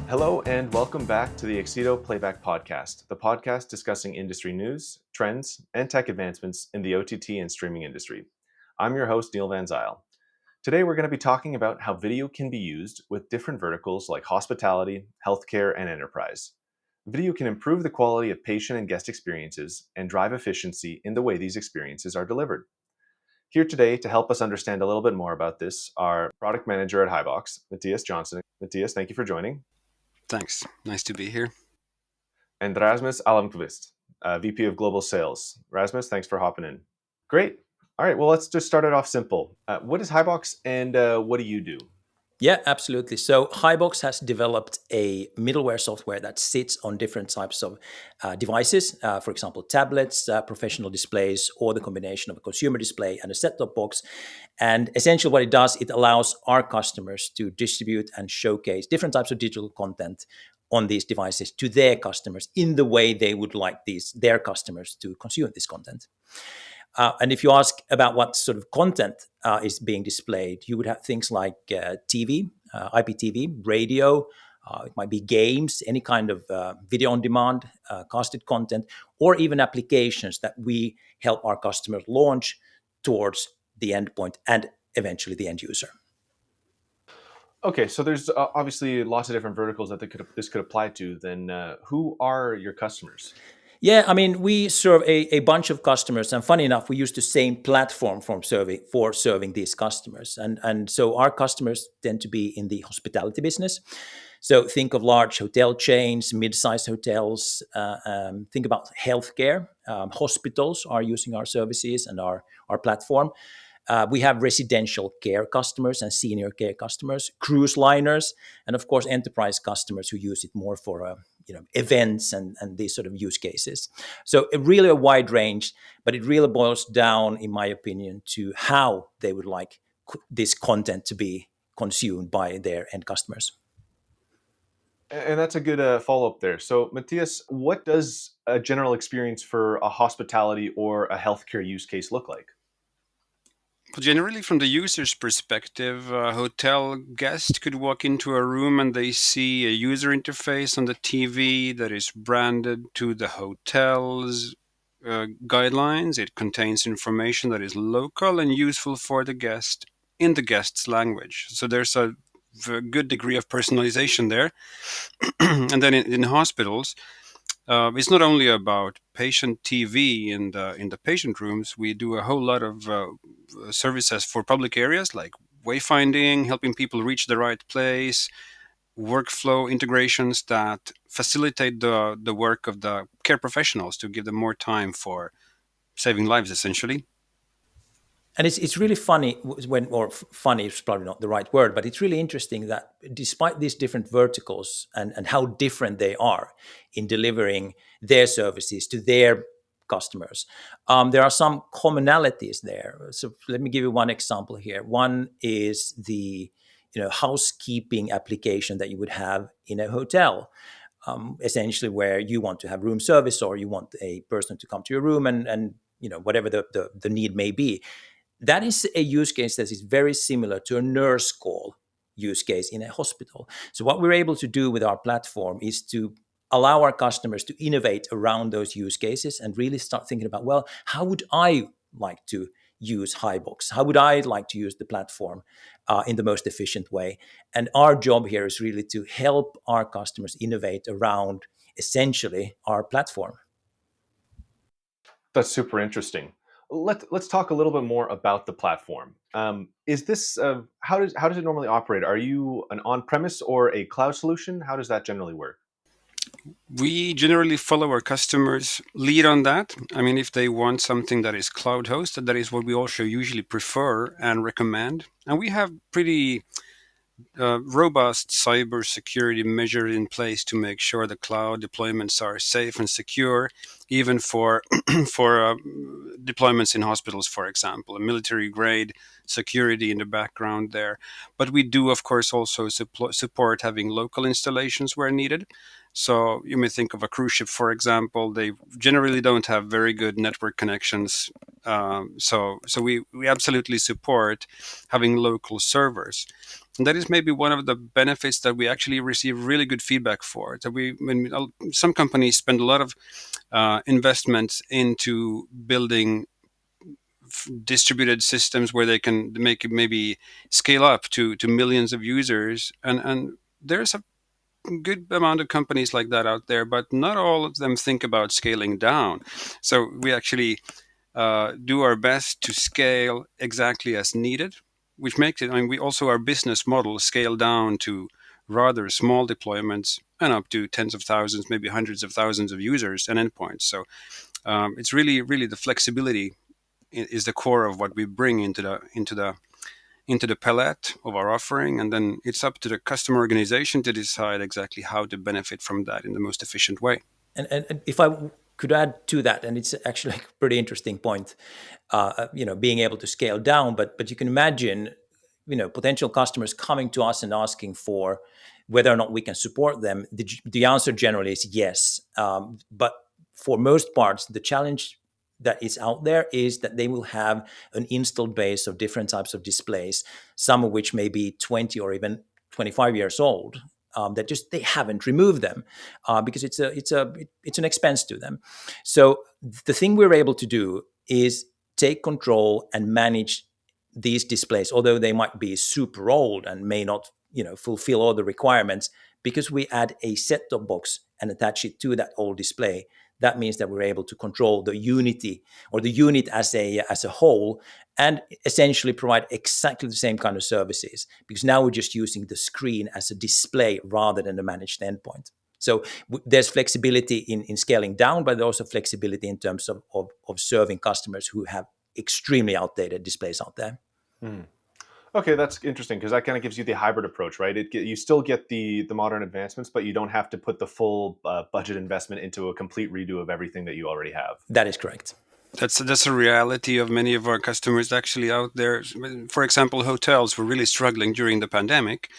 Hello and welcome back to the Exito Playback Podcast, the podcast discussing industry news, trends, and tech advancements in the OTT and streaming industry. I'm your host, Neil Van Zyl. Today we're going to be talking about how video can be used with different verticals like hospitality, healthcare, and enterprise. Video can improve the quality of patient and guest experiences and drive efficiency in the way these experiences are delivered. Here today to help us understand a little bit more about this are product manager at Hibox, Mathias Johnson. Matthias, thank you for joining. Thanks. Nice to be here. And Rasmus Almqvist, VP of Global Sales. Rasmus, thanks for hopping in. Great. All right, well, let's just start it off simple. What is Hibox and what do you do? Yeah, absolutely. So Hibox has developed a middleware software that sits on different types of devices, for example, tablets, professional displays, or the combination of a consumer display and a set-top box. And essentially what it does, it allows our customers to distribute and showcase different types of digital content on these devices to their customers in the way they would like their customers to consume this content. And if you ask about what sort of content is being displayed, you would have things like TV, IPTV, radio, it might be games, any kind of video on demand, casted content, or even applications that we help our customers launch towards the endpoint and eventually the end user. Okay, so there's obviously lots of different verticals that this could apply to. Then who are your customers? Yeah, I mean, we serve a bunch of customers, and funny enough, we use the same platform for serving these customers. And so our customers tend to be in the hospitality business. So think of large hotel chains, mid-sized hotels. Think about healthcare. Hospitals are using our services and our platform. We have residential care customers and senior care customers, cruise liners, and of course, enterprise customers who use it more for events and these sort of use cases. So really a wide range, but it really boils down, in my opinion, to how they would like this content to be consumed by their end customers. And that's a good follow-up there. So Matthias, what does a general experience for a hospitality or a healthcare use case look like? Well, generally, from the user's perspective, a hotel guest could walk into a room and they see a user interface on the TV that is branded to the hotel's guidelines. It contains information that is local and useful for the guest in the guest's language. So there's a good degree of personalization there. And then in hospitals, it's not only about patient TV in the patient rooms. We do a whole lot of services for public areas like wayfinding, helping people reach the right place, workflow integrations that facilitate the work of the care professionals to give them more time for saving lives, essentially. And it's really funny funny is probably not the right word, but it's really interesting that despite these different verticals and how different they are in delivering their services to their customers, there are some commonalities there. So let me give you one example here. One is the housekeeping application that you would have in a hotel. Essentially where you want to have room service or you want a person to come to your room and whatever the need may be. That is a use case that is very similar to a nurse call use case in a hospital. So what we're able to do with our platform is to allow our customers to innovate around those use cases and really start thinking about, well, how would I like to use Hibox? How would I like to use the platform in the most efficient way? And our job here is really to help our customers innovate around essentially our platform. That's super interesting. Let's talk a little bit more about the platform. Is this how does it normally operate? Are you an on-premise or a cloud solution? How does that generally work? We generally follow our customers' lead on that. I mean, if they want something that is cloud hosted, that is what we also usually prefer and recommend. And we have pretty robust cybersecurity measures in place to make sure the cloud deployments are safe and secure, even for deployments in hospitals, for example, a military grade security in the background there. But we do, of course, also support having local installations where needed. So you may think of a cruise ship, for example. They generally don't have very good network connections. So we absolutely support having local servers. And that is maybe one of the benefits that we actually receive really good feedback for. That some companies spend a lot of investments into building distributed systems where they can make it maybe scale up to millions of users, and there's a good amount of companies like that out there, but not all of them think about scaling down. So we actually do our best to scale exactly as needed, which makes it, I mean, we also, our business model scale down to rather small deployments and up to tens of thousands, maybe hundreds of thousands of users and endpoints. So it's really the flexibility is the core of what we bring into the palette of our offering, and then it's up to the customer organization to decide exactly how to benefit from that in the most efficient way. And if I could add to that, and it's actually a pretty interesting point, being able to scale down, but you can imagine, potential customers coming to us and asking for whether or not we can support them. The answer generally is yes, but for most parts, the challenge that is out there is that they will have an installed base of different types of displays, some of which may be 20 or even 25 years old, that just they haven't removed them because it's an expense to them. So the thing we're able to do is take control and manage these displays, although they might be super old and may not fulfill all the requirements, because we add a set-top box and attach it to that old display. That means that we're able to control the unity or the unit as a whole, and essentially provide exactly the same kind of services, because now we're just using the screen as a display rather than a managed endpoint. So there's flexibility in scaling down, but also flexibility in terms of serving customers who have extremely outdated displays out there. Okay, that's interesting because that kind of gives you the hybrid approach, right? You still get the modern advancements, but you don't have to put the full budget investment into a complete redo of everything that you already have. That is correct. That's a reality of many of our customers actually out there. For example, hotels were really struggling during the pandemic.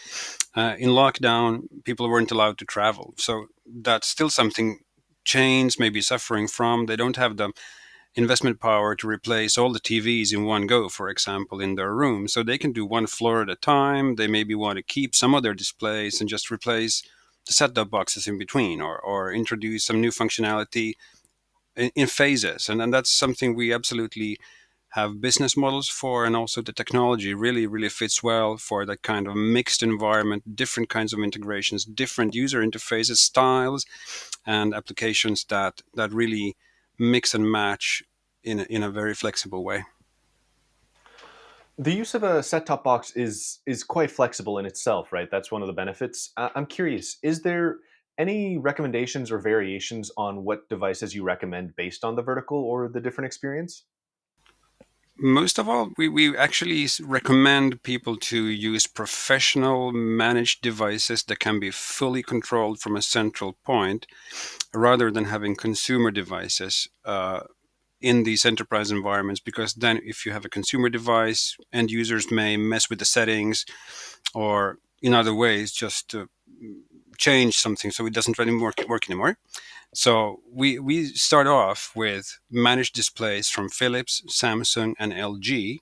In lockdown, people weren't allowed to travel. So that's still something chains may be suffering from. They don't have the investment power to replace all the TVs in one go, for example, in their room. So they can do one floor at a time. They maybe want to keep some of their displays and just replace the set-top boxes in between, or introduce some new functionality in phases. And that's something we absolutely have business models for, and also the technology really fits well for that kind of mixed environment, different kinds of integrations, different user interfaces, styles, and applications that really mix and match in a very flexible way. The use of a set-top box is quite flexible in itself, right? That's one of the benefits. I'm curious, is there any recommendations or variations on what devices you recommend based on the vertical or the different experience? Most of all, we actually recommend people to use professional managed devices that can be fully controlled from a central point, rather than having consumer devices in these enterprise environments, because then if you have a consumer device, end users may mess with the settings or in other ways just to change something so it doesn't really work anymore. So we start off with managed displays from Philips, Samsung, and LG.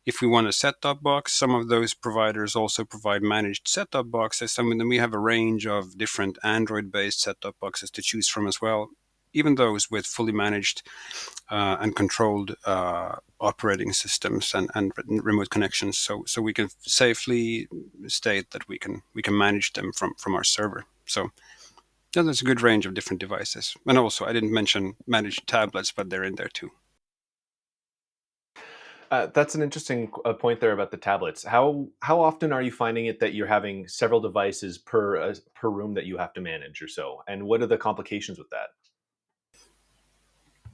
If we want a set-top box, some of those providers also provide managed set-top boxes. I mean, then we have a range of different Android-based set-top boxes to choose from as well, even those with fully managed and controlled operating systems and remote connections. So we can safely state that we can manage them from our server. So yeah, there's a good range of different devices. And also, I didn't mention managed tablets, but they're in there too. That's an interesting point there about the tablets. How often are you finding it that you're having several devices per room that you have to manage or so? And what are the complications with that?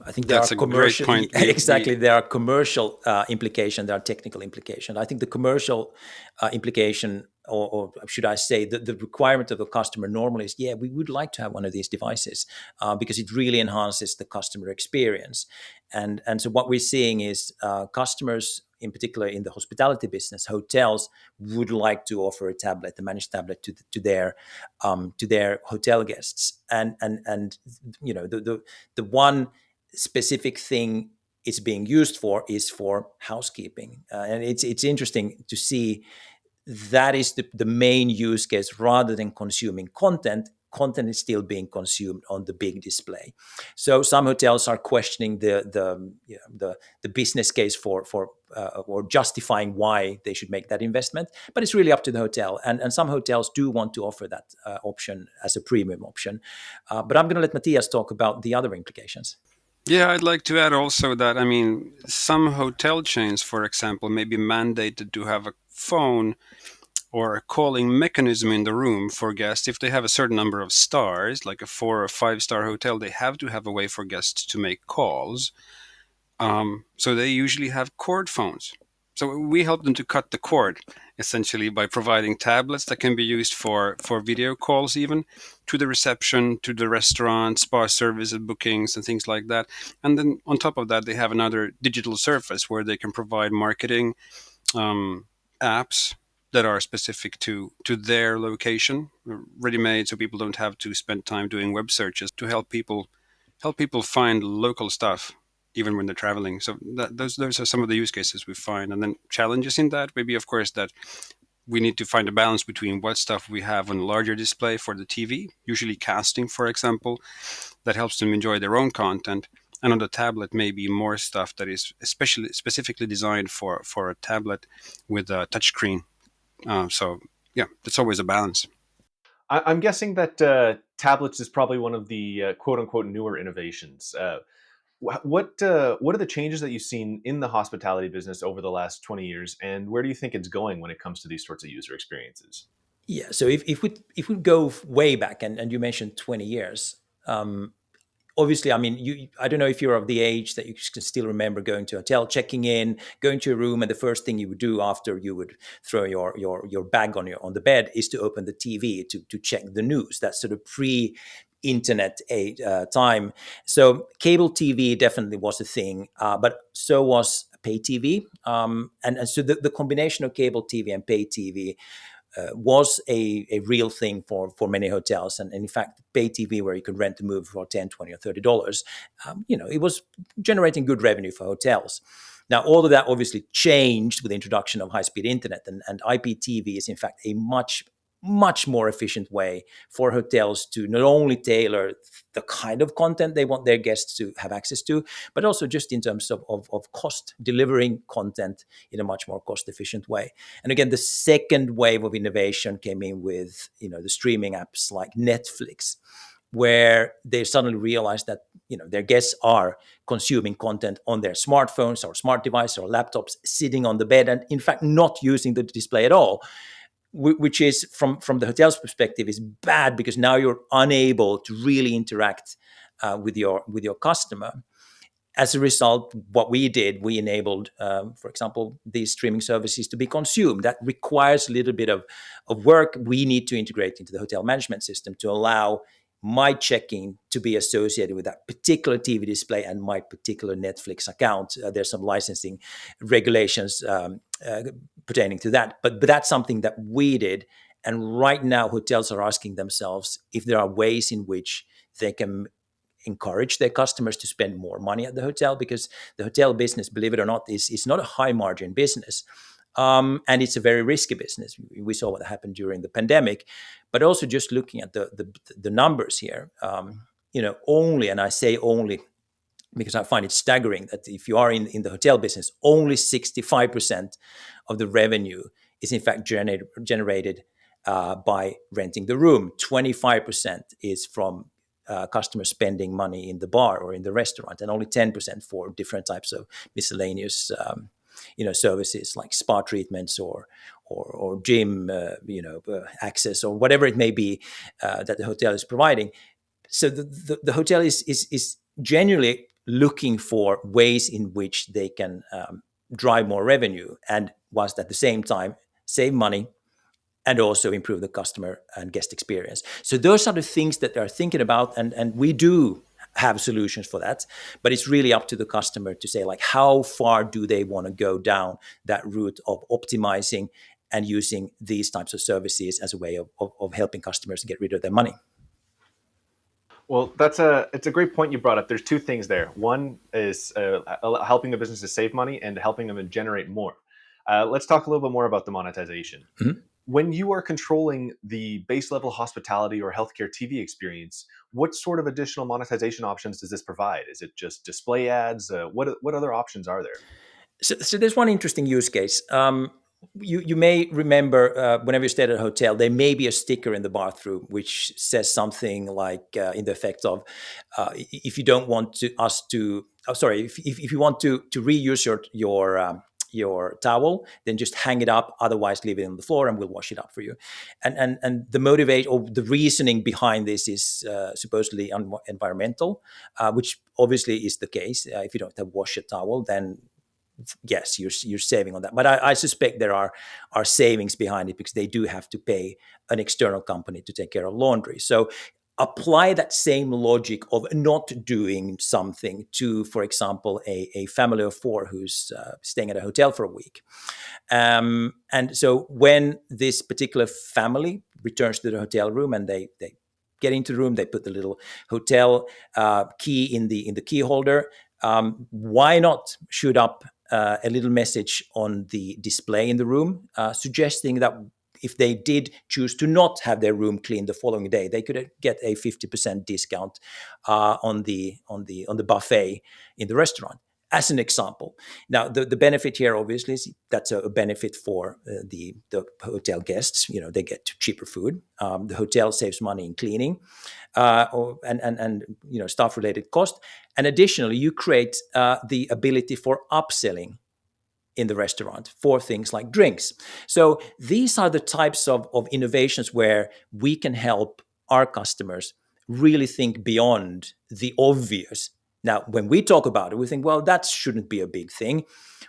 I think there That's are a great commercial point. exactly. There are commercial implications. There are technical implications. I think the commercial implication, or should I say, the requirement of the customer normally is, yeah, we would like to have one of these devices because it really enhances the customer experience. And so what we're seeing is customers, in particular in the hospitality business, hotels would like to offer a tablet, a managed tablet, to their hotel guests. And the one specific thing it's being used for is for housekeeping, and it's interesting to see that is the main use case. Rather than consuming content is still being consumed on the big display. So some hotels are questioning the business case for or justifying why they should make that investment. But it's really up to the hotel, and some hotels do want to offer that option as a premium option. But I'm going to let Matthias talk about the other implications. Yeah, I'd like to add also that, I mean, some hotel chains, for example, may be mandated to have a phone or a calling mechanism in the room for guests. If they have a certain number of stars, like a 4 or 5-star hotel, they have to have a way for guests to make calls. So they usually have cord phones. So we help them to cut the cord, essentially, by providing tablets that can be used for video calls, even to the reception, to the restaurant, spa services, bookings, and things like that. And then on top of that, they have another digital surface where they can provide marketing apps that are specific to their location, ready-made, so people don't have to spend time doing web searches, to help people find local stuff even when they're traveling. So those are some of the use cases we find. And then challenges in that maybe, of course, that we need to find a balance between what stuff we have on a larger display for the TV, usually casting, for example, that helps them enjoy their own content. And on the tablet, maybe more stuff that is specifically designed for a tablet with a touchscreen. So yeah, it's always a balance. I'm guessing that tablets is probably one of the quote unquote newer innovations. What are the changes that you've seen in the hospitality business over the last 20 years, and where do you think it's going when it comes to these sorts of user experiences? Yeah. So if we go way back, and you mentioned 20 years, obviously, I mean, I don't know if you're of the age that you can still remember going to a hotel, checking in, going to a room, and the first thing you would do after you would throw your bag on the bed is to open the TV to check the news. That's sort of pre-internet time. So cable TV definitely was a thing, but so was pay TV. And so the combination of cable TV and pay TV was a real thing for many hotels. And in fact, pay TV, where you could rent a movie for 10, 20, or $30, it was generating good revenue for hotels. Now, all of that obviously changed with the introduction of high-speed internet, and IPTV is in fact a much more efficient way for hotels to not only tailor the kind of content they want their guests to have access to, but also just in terms of cost, delivering content in a much more cost-efficient way. And again, the second wave of innovation came in with the streaming apps like Netflix, where they suddenly realized that their guests are consuming content on their smartphones or smart devices or laptops, sitting on the bed, and in fact not using the display at all, which is from the hotel's perspective is bad, because now you're unable to really interact with your customer. As a result, what we did, we enabled, for example, these streaming services to be consumed. That requires a little bit of work. We need to integrate into the hotel management system to allow my checking to be associated with that particular TV display and my particular Netflix account. There's some licensing regulations pertaining to that, but that's something that we did. And right now, hotels are asking themselves if there are ways in which they can encourage their customers to spend more money at the hotel, because the hotel business, believe it or not, is not a high margin business. And it's a very risky business. We saw what happened during the pandemic, but also just looking at the numbers here, only, and I say only because I find it staggering that if you are in the hotel business, only 65% of the revenue is in fact generated by renting the room. 25% is from customers spending money in the bar or in the restaurant, and only 10% for different types of miscellaneous services like spa treatments or gym access or whatever it may be that the hotel is providing. So the hotel is genuinely looking for ways in which they can drive more revenue, and whilst at the same time save money and also improve the customer and guest experience. So those are the things that they're thinking about, and we do have solutions for that, but it's really up to the customer to say, like, how far do they want to go down that route of optimizing and using these types of services as a way of helping customers get rid of their money. Well, it's a great point you brought up. There's two things there. One is helping the businesses save money and helping them to generate more. Let's talk a little bit more about the monetization. Mhm. When you are controlling the base level hospitality or healthcare TV experience, what sort of additional monetization options does this provide? Is it just display ads? What other options are there? So there's one interesting use case. You may remember whenever you stay at a hotel, there may be a sticker in the bathroom which says something like in the effect of, if you don't want to us to, oh, sorry, if you want to reuse your towel, then just hang it up. Otherwise, leave it on the floor, and we'll wash it up for you. And the motivate or the reasoning behind this is supposedly environmental, which obviously is the case. If you don't have wash a towel, then yes, you're saving on that. But I suspect there are savings behind it because they do have to pay an external company to take care of laundry. So apply that same logic of not doing something to, for example, a family of four who's staying at a hotel for a week. And so when this particular family returns to the hotel room and they get into the room, they put the little hotel key in the key holder. Why not shoot up a little message on the display in the room, suggesting that if they did choose to not have their room cleaned the following day, they could get a 50% discount on the buffet in the restaurant, as an example. Now, the benefit here, obviously, is that's a benefit for the hotel guests. They get cheaper food. The hotel saves money in cleaning and staff related cost. And additionally, you create the ability for upselling in the restaurant for things like drinks. So these are the types of innovations where we can help our customers really think beyond the obvious. Now, when we talk about it, we think, well, that shouldn't be a big thing.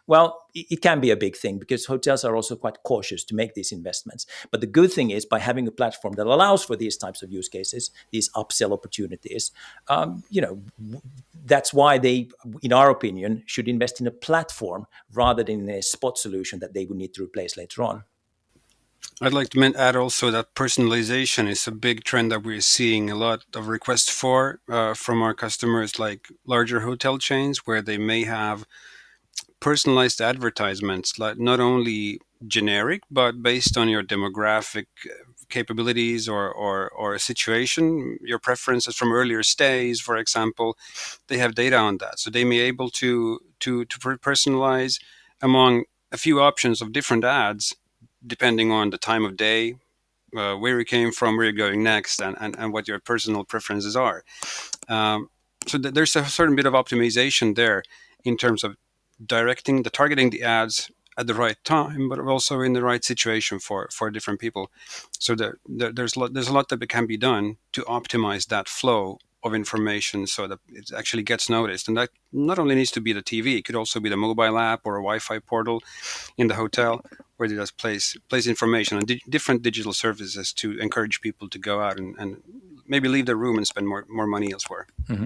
Well, it can be a big thing because hotels are also quite cautious to make these investments. But the good thing is by having a platform that allows for these types of use cases, these upsell opportunities, that's why they, in our opinion, should invest in a platform rather than in a spot solution that they would need to replace later on. I'd like to add also that personalization is a big trend that we're seeing a lot of requests for from our customers, like larger hotel chains, where they may have personalized advertisements, like not only generic, but based on your demographic capabilities or a situation, your preferences from earlier stays, for example. They have data on that, so they may be able to personalize among a few options of different ads depending on the time of day, where you came from, where you're going next, and what your personal preferences are. So there's a certain bit of optimization there in terms of targeting the ads at the right time, but also in the right situation for different people. So there's a lot that can be done to optimize that flow of information so that it actually gets noticed. And that not only needs to be the TV, it could also be the mobile app or a Wi-Fi portal in the hotel where they just place information on different digital services to encourage people to go out and maybe leave their room and spend more money elsewhere. Mm-hmm.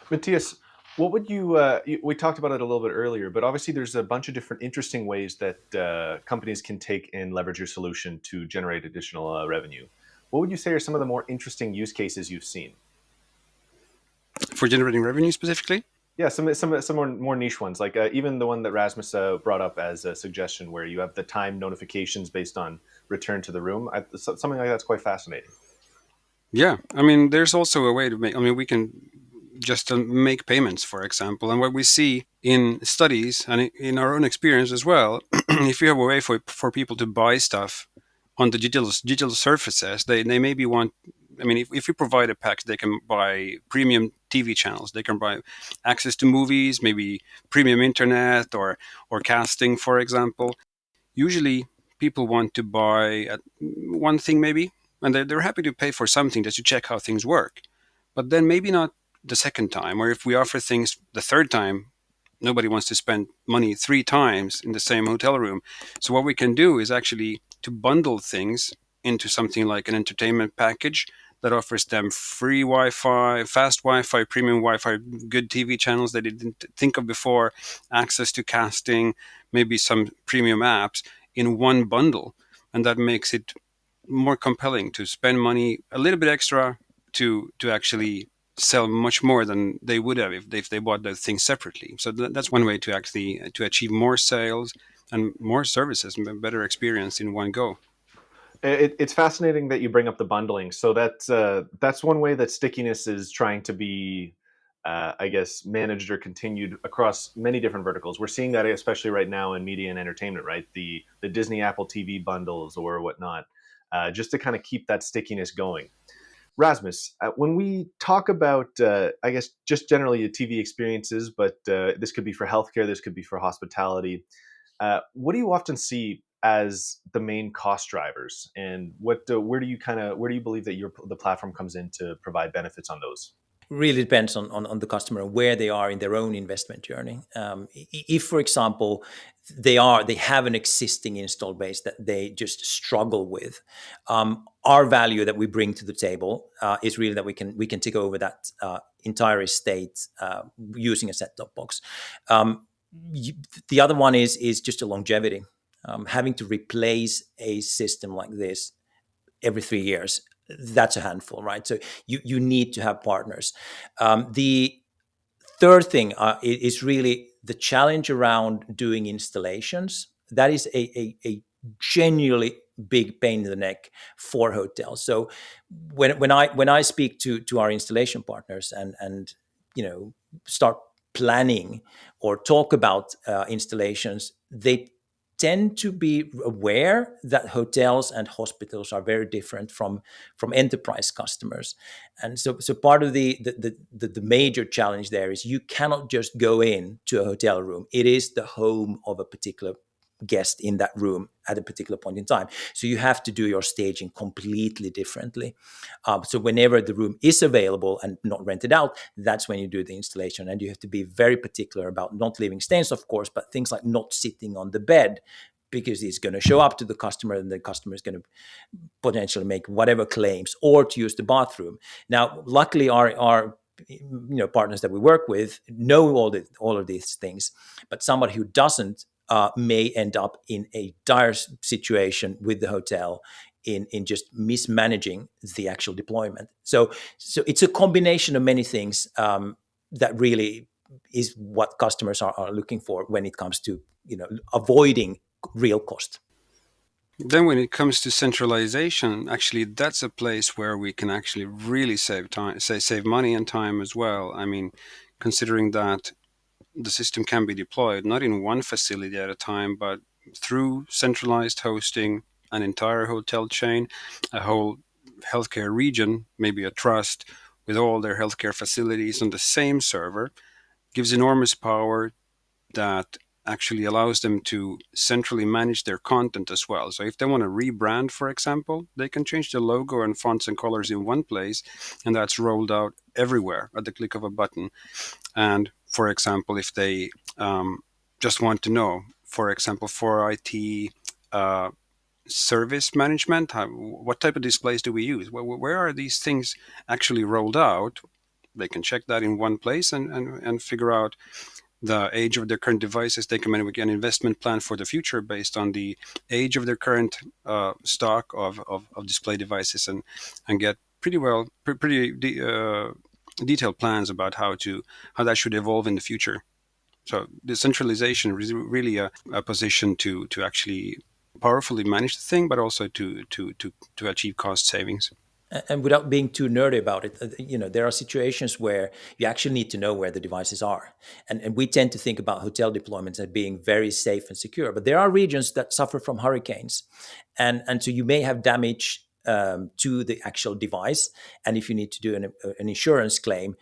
Matthias, what would you, we talked about it a little bit earlier, but obviously there's a bunch of different interesting ways that companies can take and leverage your solution to generate additional revenue. What would you say are some of the more interesting use cases you've seen? For generating revenue specifically? Yeah, some more niche ones, like even the one that Rasmus brought up as a suggestion, where you have the time notifications based on return to the room. Something like that's quite fascinating. Yeah, I mean, there's also a way to make. I mean, we can just make payments, for example, and what we see in studies and in our own experience as well, if you have a way for people to buy stuff on the digital surfaces, they maybe want. I mean, if you provide a package, they can buy premium TV channels. They can buy access to movies, maybe premium internet or casting, for example. Usually, people want to buy one thing maybe, and they're happy to pay for something just to check how things work. But then maybe not the second time, or if we offer things the third time, nobody wants to spend money 3 times in the same hotel room. So what we can do is actually to bundle things into something like an entertainment package that offers them free Wi-Fi, fast Wi-Fi, premium Wi-Fi, good TV channels they didn't think of before, access to casting, maybe some premium apps in one bundle. And that makes it more compelling to spend money a little bit extra to actually sell much more than they would have if they bought those things separately. So that's one way to actually to achieve more sales and more services, better experience in one go. It's fascinating that you bring up the bundling. So that's one way that stickiness is trying to be, I guess, managed or continued across many different verticals. We're seeing that especially right now in media and entertainment, right? The Disney Apple TV bundles or whatnot, just to kind of keep that stickiness going. Rasmus, when we talk about, I guess, just generally the TV experiences, but this could be for healthcare, this could be for hospitality. What do you often see as the main cost drivers, and where do you believe that the platform comes in to provide benefits on those? Really depends on the customer and where they are in their own investment journey. If, for example, they have an existing install base that they just struggle with, our value that we bring to the table is really that we can take over that entire estate using a set-top box. Um, the other one is just a longevity. Having to replace a system like this every 3 years, that's a handful, right? So you need to have partners. The third thing is really the challenge around doing installations. That is a genuinely big pain in the neck for hotels. So when I speak to our installation partners and start planning or talk about installations, they tend to be aware that hotels and hospitals are very different from enterprise customers. And so part of the major challenge there is you cannot just go in to a hotel room. It is the home of a particular guest in that room at a particular point in time. So you have to do your staging completely differently. So whenever the room is available and not rented out, that's when you do the installation. And you have to be very particular about not leaving stains, of course, but things like not sitting on the bed, because it's going to show up to the customer and the customer is going to potentially make whatever claims, or to use the bathroom. Now, luckily, our partners that we work with know all of these things, but somebody who doesn't may end up in a dire situation with the hotel in just mismanaging the actual deployment. So it's a combination of many things that really is what customers are looking for when it comes to avoiding real cost. Then when it comes to centralization, actually that's a place where we can actually really save time, save money and time as well. I mean, considering that the system can be deployed not in one facility at a time, but through centralized hosting, an entire hotel chain, a whole healthcare region, maybe a trust with all their healthcare facilities on the same server, gives enormous power that actually allows them to centrally manage their content as well. So if they want to rebrand, for example, they can change the logo and fonts and colors in one place, and that's rolled out everywhere at the click of a button. And for example, if they just want to know, for example, for IT service management, what type of displays do we use? Where are these things actually rolled out? They can check that in one place and figure out the age of their current devices. They can make an investment plan for the future based on the age of their current stock of display devices, and get pretty detailed plans about how that should evolve in the future. So decentralization is really a position to actually powerfully manage the thing, but also to achieve cost savings. And without being too nerdy about it, there are situations where you actually need to know where the devices are. And we tend to think about hotel deployments as being very safe and secure, but there are regions that suffer from hurricanes. And so you may have damage to the actual device. And if you need to do an insurance claim,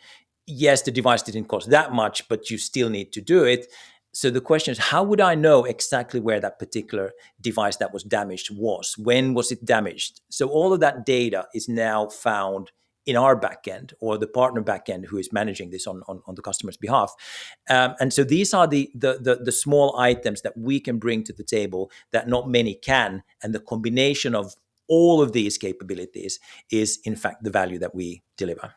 yes, the device didn't cost that much, but you still need to do it. So the question is, how would I know exactly where that particular device that was damaged was? When was it damaged? So all of that data is now found in our backend, or the partner backend who is managing this on the customer's behalf. And so these are the small items that we can bring to the table that not many can. And the combination of all of these capabilities is, in fact, the value that we deliver.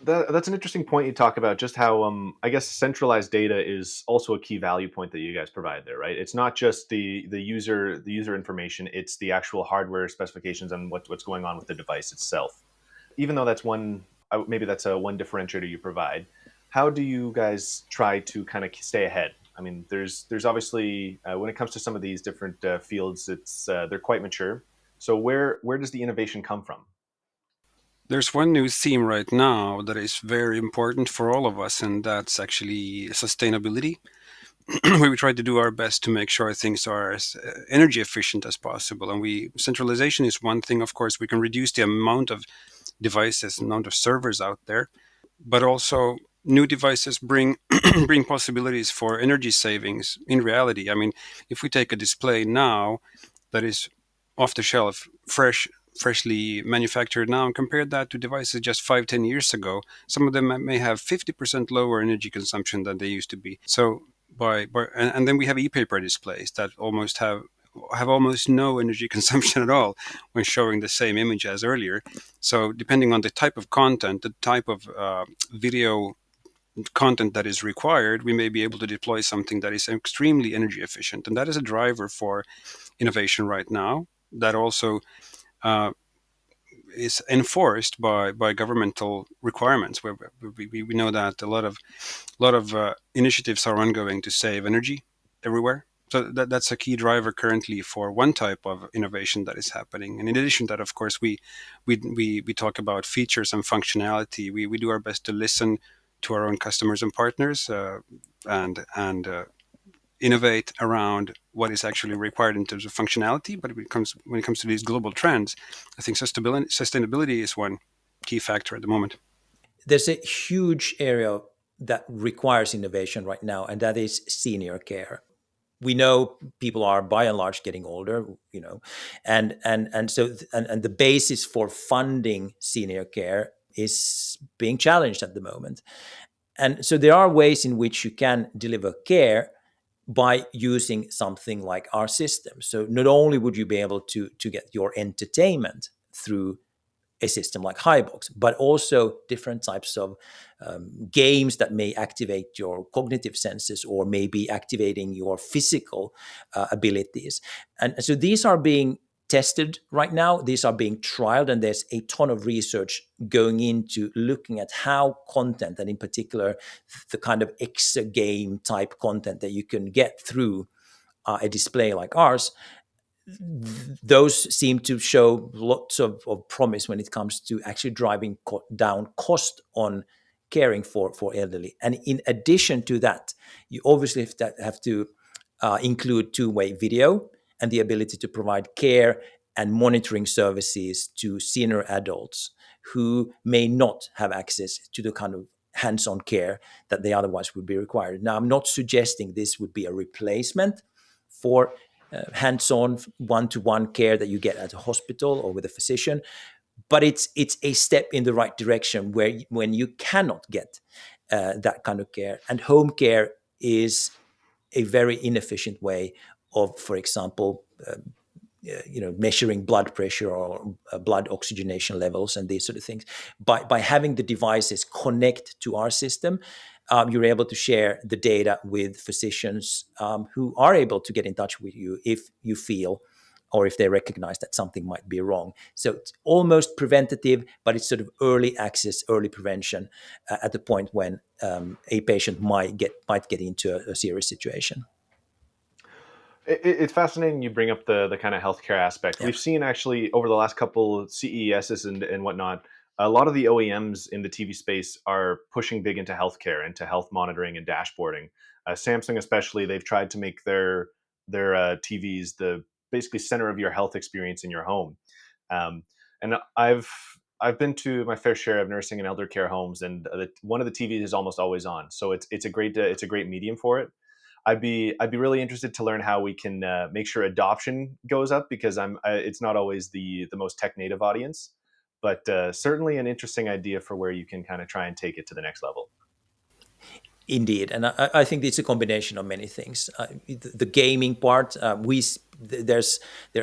That's an interesting point you talk about, just how I guess centralized data is also a key value point that you guys provide there, right? It's not just the user information; it's the actual hardware specifications and what's going on with the device itself. Even though that's maybe that's one differentiator you provide. How do you guys try to kind of stay ahead? I mean, there's obviously when it comes to some of these different fields, it's they're quite mature. So where does the innovation come from? There's one new theme right now that is very important for all of us, and that's actually sustainability. We try to do our best to make sure things are as energy efficient as possible. And we centralization is one thing. Of course, we can reduce the amount of devices, amount of servers out there, but also new devices bring bring possibilities for energy savings in reality. I mean, if we take a display now that is off the shelf, freshly manufactured now, and compare that to devices just 5, 10 years ago, some of them may have 50% lower energy consumption than they used to be. So and then we have e-paper displays that have almost no energy consumption at all when showing the same image as earlier. So depending on the type of content, the type of video content that is required, we may be able to deploy something that is extremely energy efficient. And that is a driver for innovation right now that also uh, is enforced by governmental requirements. Where we know that a lot of initiatives are ongoing to save energy everywhere. So that's a key driver currently for one type of innovation that is happening. And in addition to that, of course, we talk about features and functionality. We do our best to listen to our own customers and partners and innovate around what is actually required in terms of functionality. But when it comes to these global trends, I think sustainability is one key factor at the moment. There's a huge area that requires innovation right now, and that is senior care. We know people are by and large getting older, and the basis for funding senior care is being challenged at the moment. And so there are ways in which you can deliver care by using something like our system. So not only would you be able to get your entertainment through a system like Hibox, but also different types of games that may activate your cognitive senses or maybe activating your physical abilities. And so these are being tested right now. These are being trialed, and there's a ton of research going into looking at how content, and in particular, the kind of exa game type content that you can get through a display like ours, those seem to show lots of promise when it comes to actually driving down cost on caring for elderly. And in addition to that, you obviously have to include two-way video and the ability to provide care and monitoring services to senior adults who may not have access to the kind of hands-on care that they otherwise would be required. Now, I'm not suggesting this would be a replacement for hands-on one-to-one care that you get at a hospital or with a physician, but it's a step in the right direction where when you cannot get that kind of care, and home care is a very inefficient way of, for example, measuring blood pressure or blood oxygenation levels and these sort of things. By having the devices connect to our system, you're able to share the data with physicians who are able to get in touch with you if you feel or if they recognize that something might be wrong. So it's almost preventative, but it's sort of early access, early prevention at the point when a patient might get into a serious situation. It's fascinating you bring up the kind of healthcare aspect. Yeah. We've seen actually over the last couple CESs and whatnot, a lot of the OEMs in the TV space are pushing big into healthcare, into health monitoring and dashboarding. Samsung especially, they've tried to make their TVs the basically center of your health experience in your home. Um, and I've been to my fair share of nursing and elder care homes, and one of the TVs is almost always on. So it's a great medium for it. I'd be really interested to learn how we can make sure adoption goes up, because it's not always the most tech native audience, but certainly an interesting idea for where you can kind of try and take it to the next level. Indeed, and I think it's a combination of many things. The gaming part, there's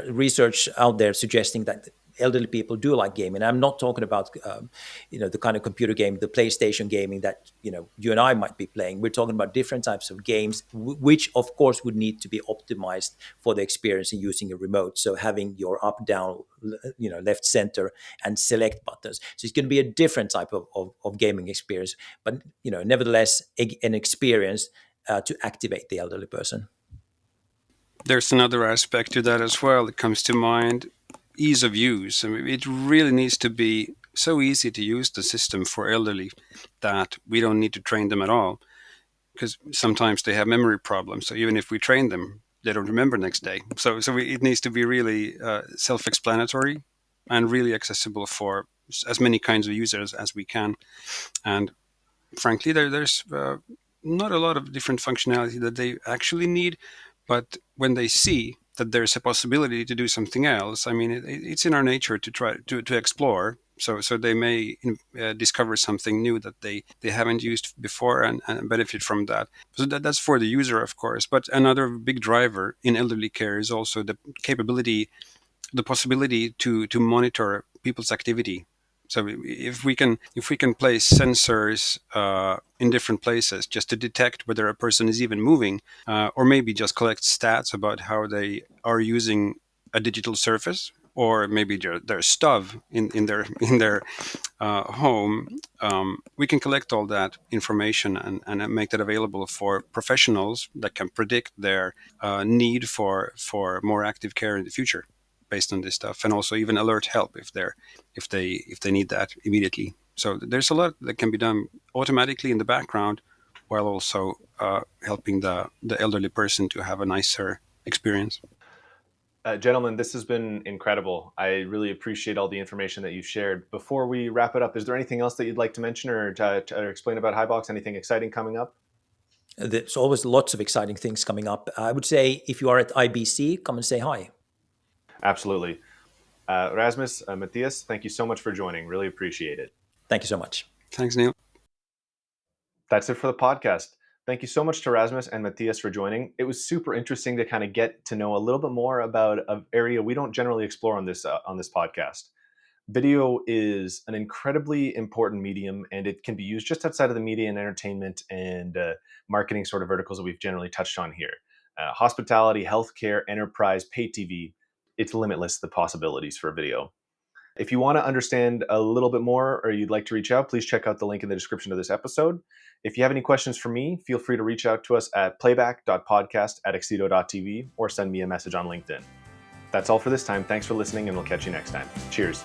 research out there suggesting that elderly people do like gaming. I'm not talking about the kind of computer game, the PlayStation gaming that you and I might be playing. We're talking about different types of games, which of course would need to be optimized for the experience in using a remote. So having your up, down, left, center, and select buttons. So it's going to be a different type of gaming experience, but nevertheless, an experience to activate the elderly person. There's another aspect to that as well that comes to mind: ease of use. I mean, it really needs to be so easy to use the system for elderly that we don't need to train them at all, because sometimes they have memory problems. So even if we train them, they don't remember next day. So it needs to be really self-explanatory and really accessible for as many kinds of users as we can. And frankly, there's not a lot of different functionality that they actually need, but when they see that there's a possibility to do something else, I mean, it's in our nature to try to explore. So they may discover something new that they haven't used before and benefit from that. So that's for the user, of course. But another big driver in elderly care is also the capability, the possibility to monitor people's activity. So if we can place sensors in different places just to detect whether a person is even moving, or maybe just collect stats about how they are using a digital surface, or maybe their stuff in their home, we can collect all that information and make that available for professionals that can predict their need for more active care in the future based on this stuff, and also even alert help if they need that immediately. So there's a lot that can be done automatically in the background, while also helping the elderly person to have a nicer experience. Gentlemen, this has been incredible. I really appreciate all the information that you've shared. Before we wrap it up, is there anything else that you'd like to mention or to explain about Hibox? Anything exciting coming up? There's always lots of exciting things coming up. I would say if you are at IBC, come and say hi. Absolutely. Rasmus, Mathias, thank you so much for joining. Really appreciate it. Thank you so much. Thanks, Neil. That's it for the podcast. Thank you so much to Rasmus and Mathias for joining. It was super interesting to kind of get to know a little bit more about an area we don't generally explore on this podcast. Video is an incredibly important medium, and it can be used just outside of the media and entertainment and marketing sort of verticals that we've generally touched on here. Hospitality, healthcare, enterprise, pay TV, it's limitless, the possibilities for video. If you want to understand a little bit more or you'd like to reach out, please check out the link in the description of this episode. If you have any questions for me, feel free to reach out to us at playback.podcast@exito.tv or send me a message on LinkedIn. That's all for this time. Thanks for listening, and we'll catch you next time. Cheers.